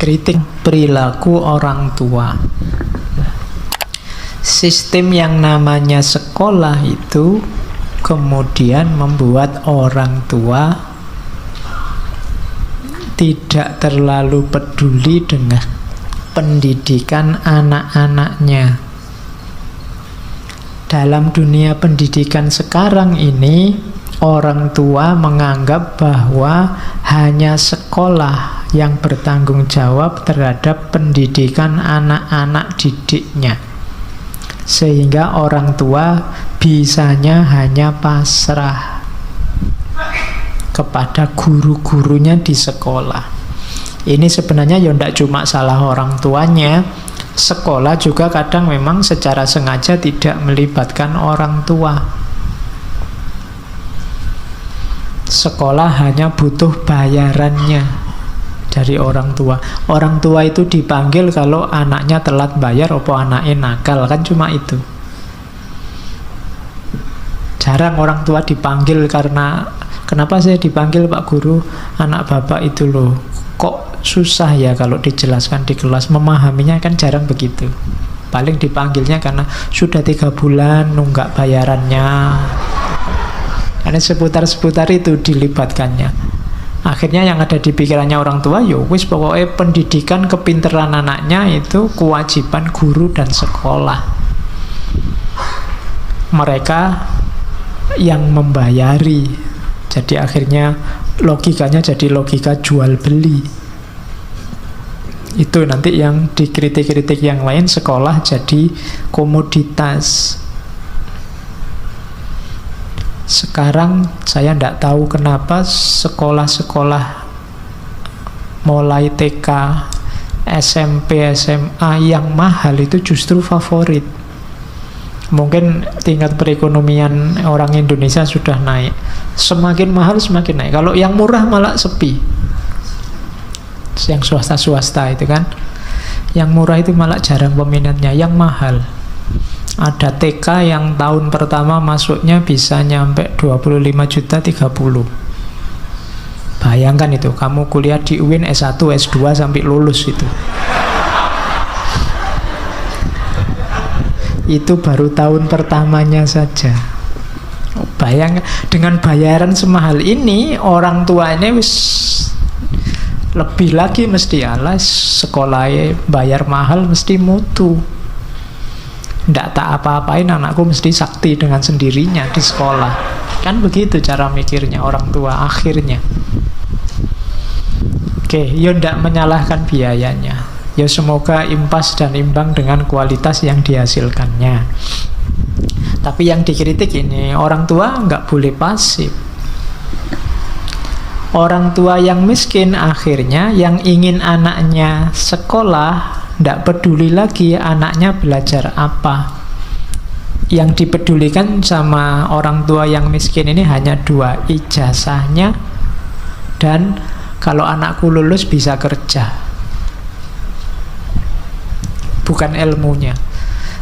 Kritik perilaku orang tua. Sistem yang namanya sekolah itu kemudian membuat orang tua tidak terlalu peduli dengan pendidikan anak-anaknya. Dalam dunia pendidikan sekarang ini, orang tua menganggap bahwa hanya sekolah yang bertanggung jawab terhadap pendidikan anak-anak didiknya. Sehingga orang tua bisanya hanya pasrah kepada guru-gurunya di sekolah. Ini sebenarnya ya tidak cuma salah orang tuanya. Sekolah juga kadang memang secara sengaja tidak melibatkan orang tua. Sekolah hanya butuh bayarannya dari orang tua. Orang tua itu dipanggil kalau anaknya telat bayar atau anaknya nakal, kan cuma itu. Jarang orang tua dipanggil karena kenapa saya dipanggil Pak Guru, anak bapak itu loh kok susah ya kalau dijelaskan di kelas, memahaminya kan jarang begitu. Paling dipanggilnya karena sudah 3 bulan nunggak bayarannya. Karena seputar-seputar itu dilibatkannya. Akhirnya yang ada di pikirannya orang tua, ya wis pokoknya pendidikan kepinteran anaknya itu kewajiban guru dan sekolah. Mereka yang membayari. Jadi akhirnya logikanya jadi logika jual beli. Itu nanti yang dikritik-kritik yang lain, sekolah jadi komoditas. Sekarang saya tidak tahu kenapa sekolah-sekolah mulai TK, SMP, SMA yang mahal itu justru favorit. Mungkin tingkat perekonomian orang Indonesia sudah naik. Semakin mahal semakin naik. Kalau yang murah malah sepi. Yang swasta-swasta itu kan, yang murah itu malah jarang peminatnya. Yang mahal, ada TK yang tahun pertama masuknya bisa nyampe 25 juta 30. Bayangkan itu, kamu kuliah di UIN S1, S2 sampai lulus itu. Itu baru tahun pertamanya saja. Bayangkan dengan bayaran semahal ini, orang tuanya wis lebih lagi mesti alas sekolahnya bayar mahal mesti mutu. Nggak tak apa-apain anakku mesti sakti dengan sendirinya di sekolah. Kan begitu cara mikirnya orang tua akhirnya. Oke, ya nggak menyalahkan biayanya. Ya semoga impas dan imbang dengan kualitas yang dihasilkannya. Tapi yang dikritik ini, orang tua nggak boleh pasif. Orang tua yang miskin akhirnya yang ingin anaknya sekolah, nggak peduli lagi anaknya belajar apa. Yang dipedulikan sama orang tua yang miskin ini hanya 2, ijazahnya dan kalau anakku lulus bisa kerja. Bukan ilmunya.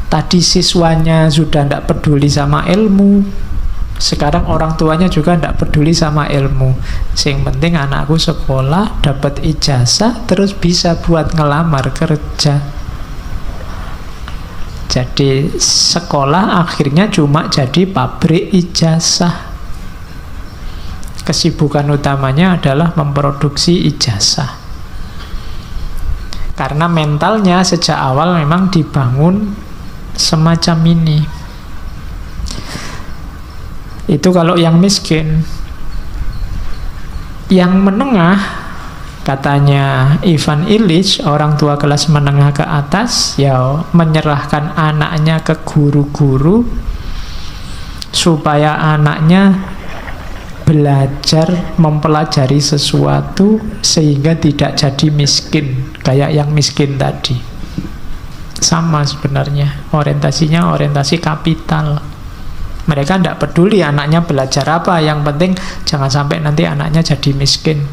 Tadi siswanya sudah tidak peduli sama ilmu, sekarang orang tuanya juga tidak peduli sama ilmu. Yang penting anakku sekolah, dapat ijazah, terus bisa buat ngelamar kerja. Jadi sekolah akhirnya cuma jadi pabrik ijazah. Kesibukan utamanya adalah memproduksi ijazah. Karena mentalnya sejak awal memang dibangun semacam ini. Itu kalau yang miskin. Yang menengah, katanya Ivan Illich, orang tua kelas menengah ke atas, ya menyerahkan anaknya ke guru-guru supaya anaknya belajar mempelajari sesuatu sehingga tidak jadi miskin kayak yang miskin tadi. Sama sebenarnya orientasinya orientasi kapital. Mereka tidak peduli anaknya belajar apa, yang penting jangan sampai nanti anaknya jadi miskin.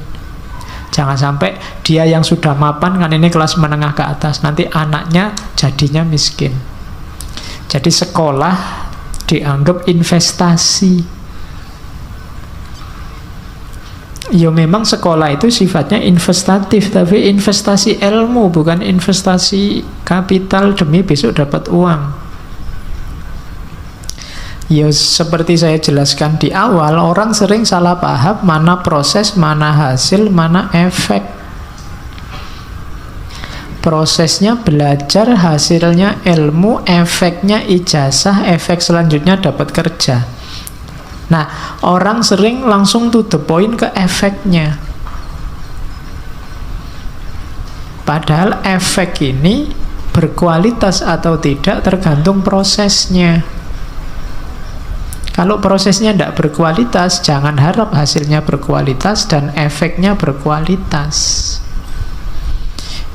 Jangan sampai dia yang sudah mapan, kan ini kelas menengah ke atas, nanti anaknya jadinya miskin. Jadi sekolah dianggap investasi. Ya memang sekolah itu sifatnya investatif, tapi investasi ilmu, bukan investasi kapital demi besok dapat uang. Ya seperti saya jelaskan di awal, orang sering salah paham mana proses, mana hasil, mana efek. Prosesnya belajar, hasilnya ilmu, efeknya ijazah, efek selanjutnya dapat kerja. Nah, orang sering langsung to the point ke efeknya. Padahal efek ini berkualitas atau tidak tergantung prosesnya. Kalau prosesnya tidak berkualitas, jangan harap hasilnya berkualitas dan efeknya berkualitas.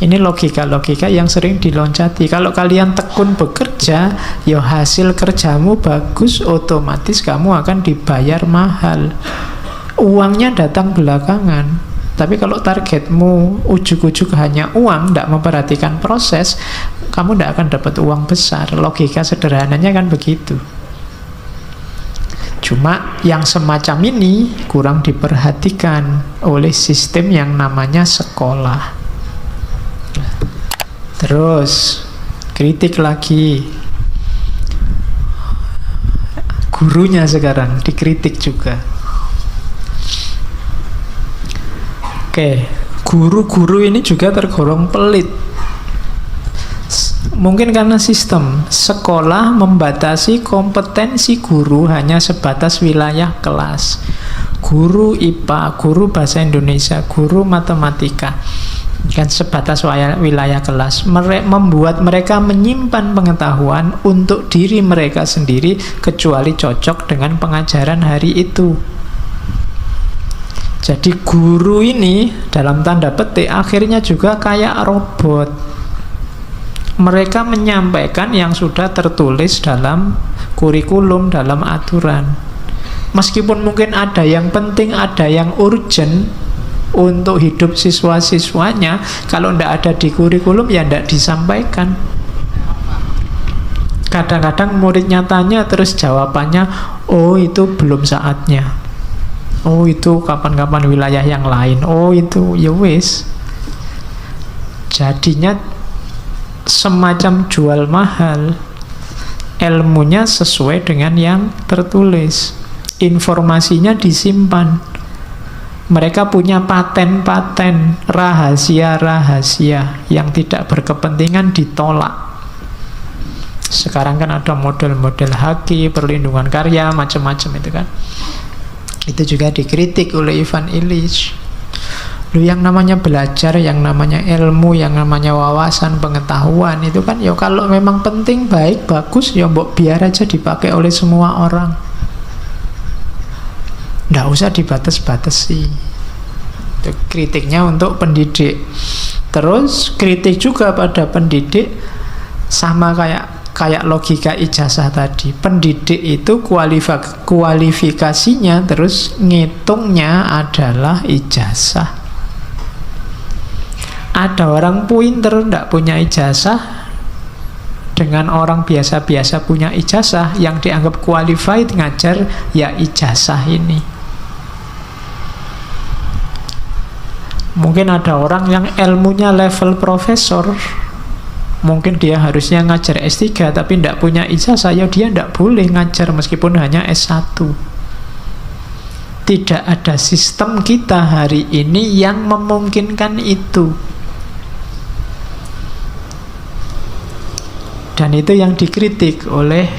Ini logika-logika yang sering diloncati. Kalau kalian tekun bekerja, ya hasil kerjamu bagus, otomatis kamu akan dibayar mahal. Uangnya datang belakangan. Tapi kalau targetmu ujuk-ujuk hanya uang, tidak memperhatikan proses, kamu tidak akan dapat uang besar. Logika sederhananya kan begitu. Cuma yang semacam ini kurang diperhatikan oleh sistem yang namanya sekolah. Terus kritik lagi. Gurunya sekarang dikritik juga. Oke, guru-guru ini juga tergolong pelit. Mungkin karena sistem sekolah membatasi kompetensi guru hanya sebatas wilayah kelas. Guru IPA, guru bahasa Indonesia, guru matematika, kan sebatas wilayah kelas. Membuat mereka menyimpan pengetahuan untuk diri mereka sendiri kecuali cocok dengan pengajaran hari itu. Jadi guru ini dalam tanda petik akhirnya juga kayak robot. Mereka menyampaikan yang sudah tertulis dalam kurikulum, dalam aturan. Meskipun mungkin ada yang penting, ada yang urgent untuk hidup siswa-siswanya, kalau tidak ada di kurikulum ya tidak disampaikan. Kadang-kadang muridnya tanya terus jawabannya, oh itu belum saatnya, oh itu kapan-kapan wilayah yang lain, oh itu ya wis. Jadinya semacam jual mahal. Ilmunya sesuai dengan yang tertulis, informasinya disimpan. Mereka punya paten-paten, rahasia-rahasia yang tidak berkepentingan ditolak. Sekarang kan ada model-model haki, perlindungan karya, macam-macam itu kan. Itu juga dikritik oleh Ivan Illich. Lu yang namanya belajar, yang namanya ilmu, yang namanya wawasan, pengetahuan itu kan ya kalau memang penting, baik, bagus, ya mbok biar aja dipakai oleh semua orang. Nggak usah dibatas-batasi. Itu kritiknya untuk pendidik. Terus kritik juga pada pendidik sama kayak logika ijazah tadi. Pendidik itu kualifikasinya terus ngitungnya adalah ijazah. Ada orang pinter tidak punya ijazah dengan orang biasa-biasa punya ijazah, yang dianggap qualified ngajar ya ijazah ini. Mungkin ada orang yang ilmunya level profesor, mungkin dia harusnya ngajar S3 tapi tidak punya ijazah, ya dia tidak boleh ngajar meskipun hanya S1. Tidak ada sistem kita hari ini yang memungkinkan itu. Dan itu yang dikritik oleh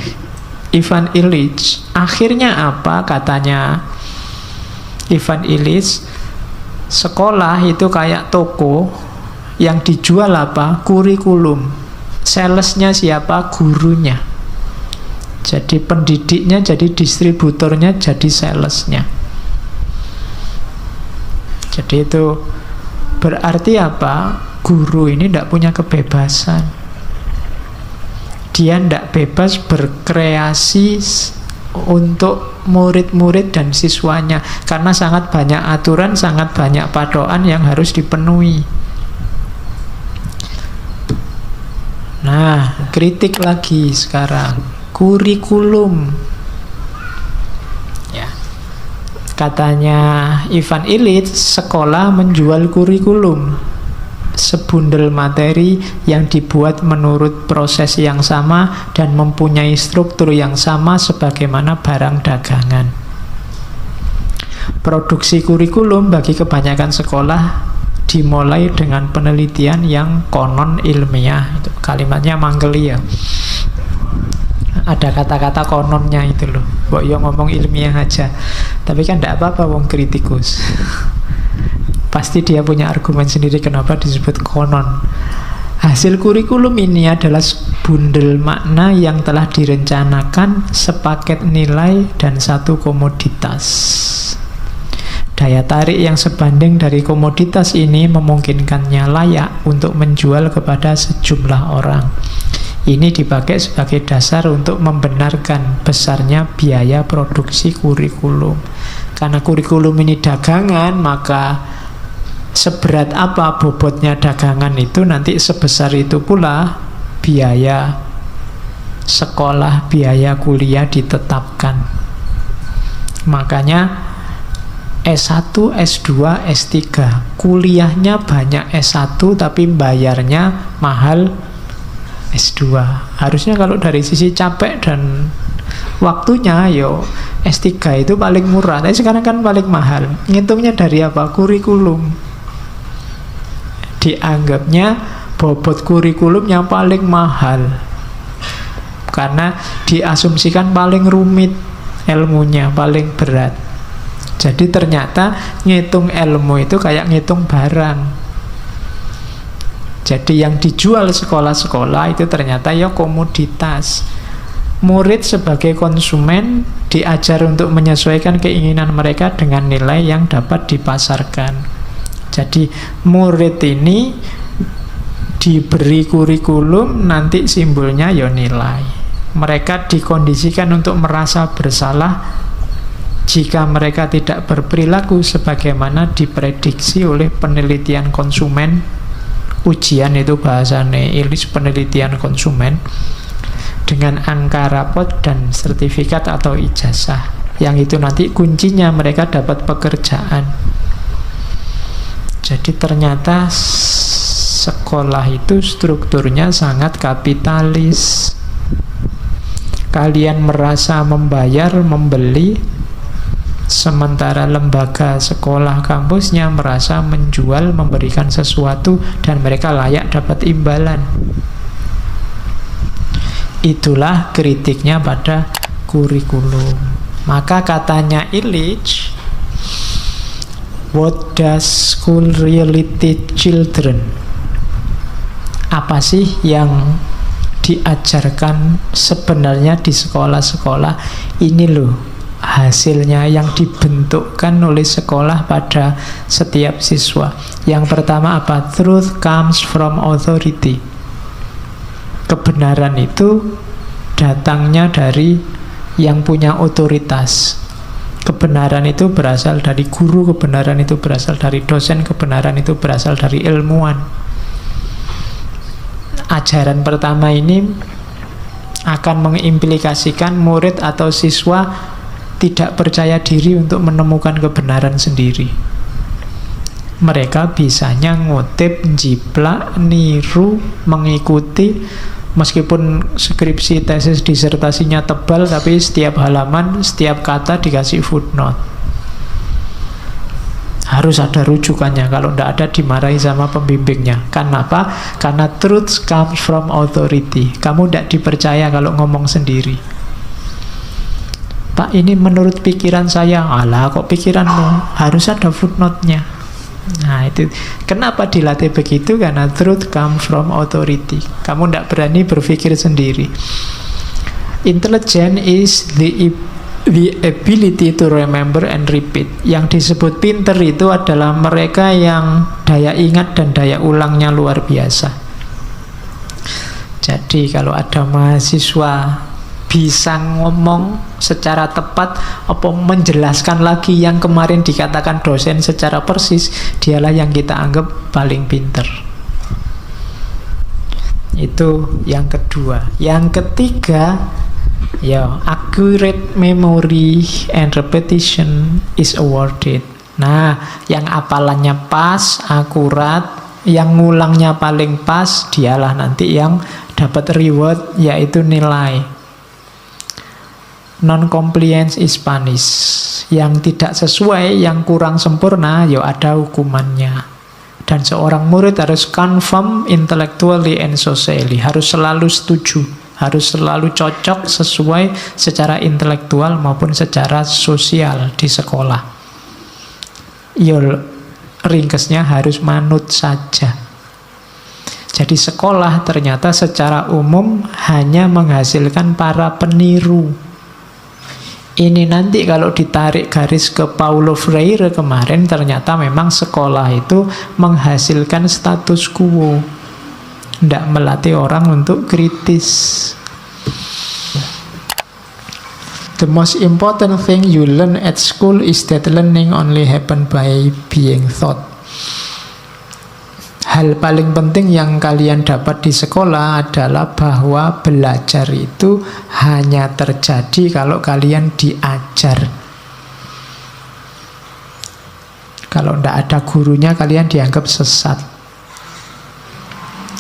Ivan Illich. Akhirnya apa katanya Ivan Illich? Sekolah itu kayak toko yang dijual apa? Kurikulum. Salesnya siapa? Gurunya. Jadi pendidiknya jadi distributornya, jadi salesnya. Jadi itu berarti apa? Guru ini tidak punya kebebasan. Dia tidak bebas berkreasi untuk murid-murid dan siswanya, karena sangat banyak aturan, sangat banyak padoan yang harus dipenuhi. Nah, kritik lagi sekarang kurikulum. Ya. Katanya Ivan Illich, sekolah menjual kurikulum, sebundel materi yang dibuat menurut proses yang sama dan mempunyai struktur yang sama sebagaimana barang dagangan. Produksi kurikulum bagi kebanyakan sekolah dimulai dengan penelitian yang konon ilmiah. Itu kalimatnya manggeli ya. Ada kata-kata kononnya itu loh. Mbok yo ngomong ilmiah aja. Tapi kan tidak apa-apa wong kritikus. Pasti dia punya argumen sendiri kenapa disebut konon. Hasil kurikulum ini adalah bundel makna yang telah direncanakan, sepaket nilai, dan satu komoditas. Daya tarik yang sebanding dari komoditas ini memungkinkannya layak untuk menjual kepada sejumlah orang. Ini dipakai sebagai dasar untuk membenarkan besarnya biaya produksi kurikulum. Karena kurikulum ini dagangan, maka seberat apa bobotnya dagangan itu nanti sebesar itu pula biaya sekolah, biaya kuliah ditetapkan. Makanya S1, S2, S3 kuliahnya banyak S1 tapi bayarnya mahal S2. Harusnya kalau dari sisi capek dan waktunya yo S3 itu paling murah, tapi sekarang kan paling mahal. Ngitungnya dari apa? Kurikulum. Dianggapnya bobot kurikulum yang paling mahal karena diasumsikan paling rumit ilmunya, paling berat. Jadi ternyata ngitung ilmu itu kayak ngitung barang. Jadi yang dijual sekolah-sekolah itu ternyata ya komoditas. Murid sebagai konsumen diajar untuk menyesuaikan keinginan mereka dengan nilai yang dapat dipasarkan. Jadi murid ini diberi kurikulum, nanti simbolnya ya nilai. Mereka dikondisikan untuk merasa bersalah jika mereka tidak berperilaku sebagaimana diprediksi oleh penelitian konsumen. Ujian itu bahasanya Illich, penelitian konsumen, dengan angka rapot dan sertifikat atau ijazah, yang itu nanti kuncinya mereka dapat pekerjaan. Jadi ternyata sekolah itu strukturnya sangat kapitalis. Kalian merasa membayar, membeli, sementara lembaga sekolah kampusnya merasa menjual, memberikan sesuatu, dan mereka layak dapat imbalan. Itulah kritiknya pada kurikulum. Maka katanya Illich, what does school really teach children? Apa sih yang diajarkan sebenarnya di sekolah-sekolah? Ini loh hasilnya yang dibentukkan oleh sekolah pada setiap siswa. Yang pertama apa? Truth comes from authority. Kebenaran itu datangnya dari yang punya otoritas. Kebenaran itu berasal dari guru, kebenaran itu berasal dari dosen, kebenaran itu berasal dari ilmuwan. Ajaran pertama ini akan mengimplikasikan murid atau siswa tidak percaya diri untuk menemukan kebenaran sendiri. Mereka bisanya ngutip, jiplak, niru, mengikuti. Meskipun skripsi, tesis, disertasinya tebal, tapi setiap halaman, setiap kata dikasih footnote. Harus ada rujukannya, kalau tidak ada dimarahi sama pembimbingnya. Kenapa? Karena truth comes from authority. Kamu tidak dipercaya kalau ngomong sendiri. Pak, ini menurut pikiran saya. Alah, kok pikiranmu? Harus ada footnote-nya. Nah, itu kenapa dilatih begitu? Karena truth come from authority. Kamu tidak berani berpikir sendiri. Intelligence is the ability to remember and repeat. Yang disebut pinter itu adalah mereka yang daya ingat dan daya ulangnya luar biasa. Jadi kalau ada mahasiswa bisa ngomong secara tepat, apa menjelaskan lagi yang kemarin dikatakan dosen secara persis, dialah yang kita anggap paling pinter. Itu yang kedua. Yang ketiga, Ya, accurate memory and repetition is awarded. Nah, yang apalannya pas, akurat, yang ngulangnya paling pas, dialah nanti yang dapat reward, yaitu nilai. Non-compliance is punished. Yang tidak sesuai, yang kurang sempurna, ya ada hukumannya. Dan seorang murid harus confirm intellectually and socially. Harus selalu setuju. Harus selalu cocok sesuai secara intelektual maupun secara sosial di sekolah. Ya, ringkesnya harus manut saja. Jadi sekolah ternyata secara umum hanya menghasilkan para peniru. Ini nanti kalau ditarik garis ke Paulo Freire kemarin, ternyata memang sekolah itu menghasilkan status quo, tidak melatih orang untuk kritis. The most important thing you learn at school is that learning only happen by being taught. Hal paling penting yang kalian dapat di sekolah adalah bahwa belajar itu hanya terjadi kalau kalian diajar. Kalau tidak ada gurunya, kalian dianggap sesat.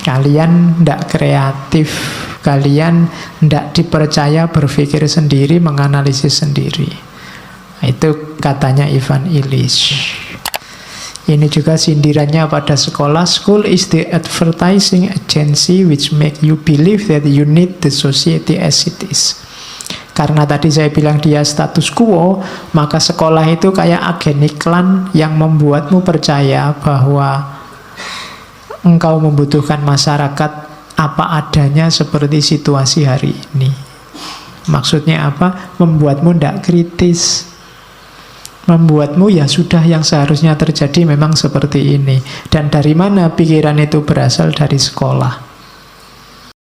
Kalian tidak kreatif. Kalian tidak dipercaya berpikir sendiri, menganalisis sendiri. Itu katanya Ivan Illich. Ini juga sindirannya pada sekolah. School is the advertising agency which make you believe that you need the society as it is. Karena tadi saya bilang dia status quo, maka sekolah itu kayak agen iklan yang membuatmu percaya bahwa engkau membutuhkan masyarakat apa adanya seperti situasi hari ini. Maksudnya apa? Membuatmu tidak kritis. Membuatmu ya sudah, yang seharusnya terjadi memang seperti ini. Dan dari mana pikiran itu berasal? Dari sekolah.